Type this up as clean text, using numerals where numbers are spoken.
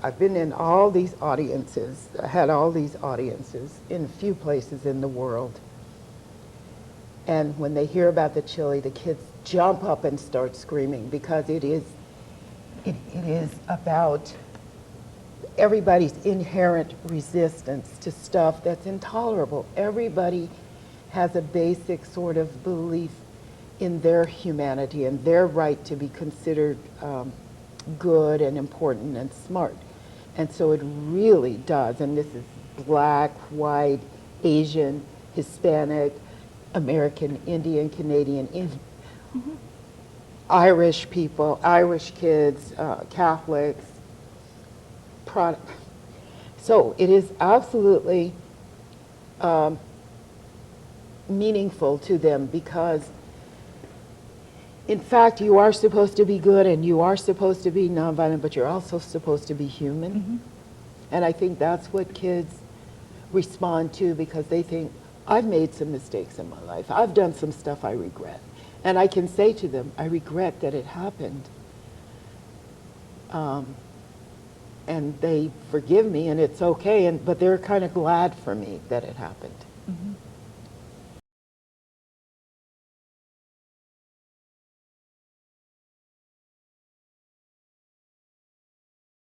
I've been in all these audiences, I had all these audiences in a few places in the world. And when they hear about the chili, the kids jump up and start screaming because it is about everybody's inherent resistance to stuff that's intolerable. Everybody has a basic sort of belief in their humanity and their right to be considered good and important and smart. And so it really does, and this is black, white, Asian, Hispanic, American, Indian, Canadian, Irish people, Irish kids, Catholics. So it is absolutely meaningful to them because, in fact, you are supposed to be good and you are supposed to be nonviolent, but you're also supposed to be human. Mm-hmm. And I think that's what kids respond to because they think, I've made some mistakes in my life. I've done some stuff I regret. And I can say to them, I regret that it happened. And they forgive me and it's okay, but they're kind of glad for me that it happened.